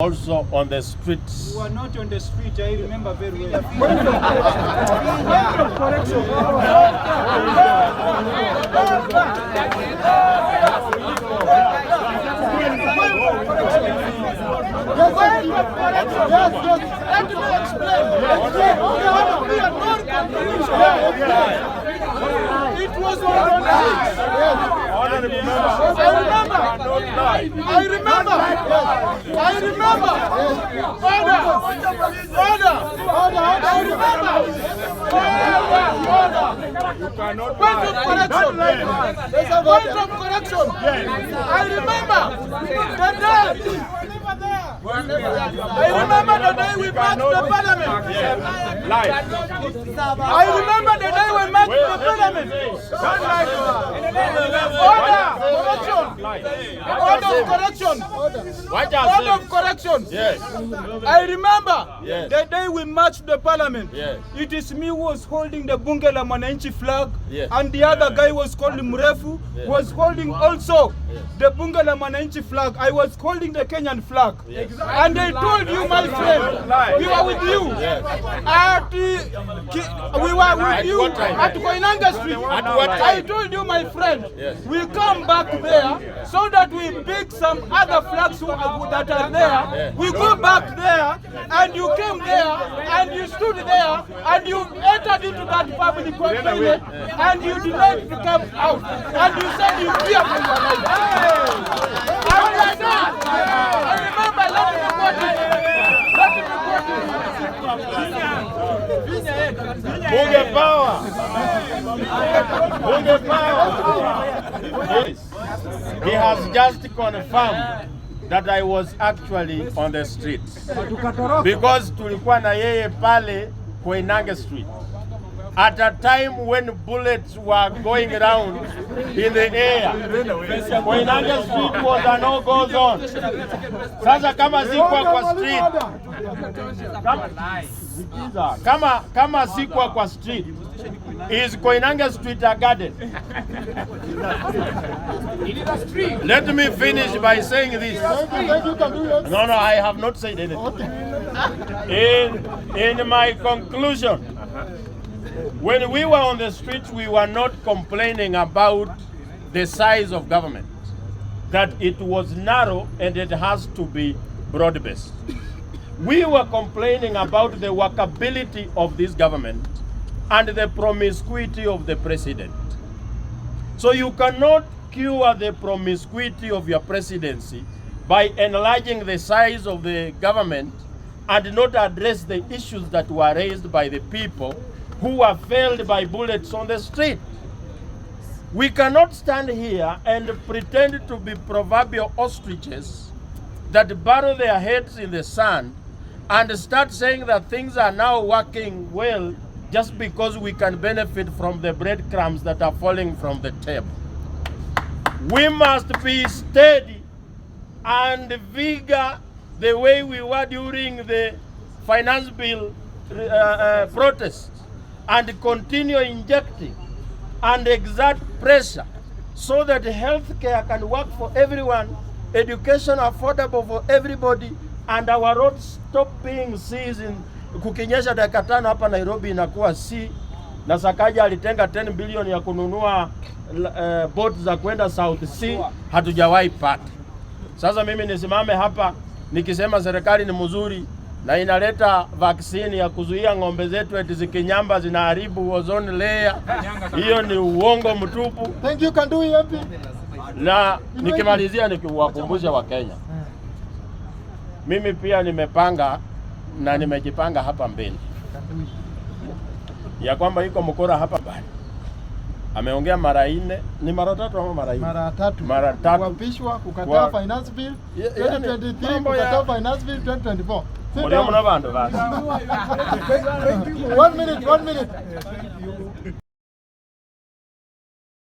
Also on the streets. We were not on the street, I remember very well. It was I remember the day we marched the parliament. I remember the day we marched the parliament. Order of correction. Yes. I remember the day we marched the parliament. Yes. It is me who was holding the Bunge la Mwananchi flag, and the other guy was called Mrefu, was holding also the Bunge la Mwananchi flag. I was holding the Kenyan flag. And I told you, my friend, we were with you. We were with you at Koinange Street. I told you, my friend, we come back there so that we pick some other flags that are there. We go back there, and you came there, and you stood there, and you entered into that public toilet, and you delayed to come out, and you said you fear for your life. I remember, let me report it. Bunge power! Bunge power! Yes. He has just confirmed that I was actually on the streets. Because tulikuwa na yeye pale Koinange Street. At a time when bullets were going around in the air. Koinange Street was a no-go zone. Sasa kama sikuwa kwa street. Kama sikuwa kwa street. Is Koinange Street a garden? Let me finish by saying this. No, I have not said anything. In my conclusion, when we were on the streets, we were not complaining about the size of government, that it was narrow and it has to be broad-based. We were complaining about the workability of this government and the promiscuity of the president. So you cannot cure the promiscuity of your presidency by enlarging the size of the government and not address the issues that were raised by the people who were failed by bullets on the street. We cannot stand here and pretend to be proverbial ostriches that bury their heads in the sand and start saying that things are now working well just because we can benefit from the breadcrumbs that are falling from the table. We must be steady and vigor the way we were during the finance bill protest, and continue injecting and exert pressure so that healthcare can work for everyone, education affordable for everybody, and our roads stop being seas in kukinyesha dakika 5 hapa Nairobi inakuwa C, na Sakaja alitenga 10 billion ya kununua boat za kwenda South Sea, hatujawahi pata. Sasa mimi nisimame hapa nikisema serikali ni mzuri na inaleta vaccine ya kuzuia ng'ombe zetu eti zikinyamba zinaharibu ozone layer, hiyo ni uongo mtupu. Thank you, can do MP. Na nikimalizia nikiwakumbusha wa Kenya, mimi pia nimepanga na nimejipanga hapa mbele ya kwamba iko mkora hapa bali ameongea mara 4, ni mara 3 ama mara 4? Mara 3 kuapishwa, kukataa finance bill 2023, kukataa finance bill 2024. Mwana bando basi. 1 minute.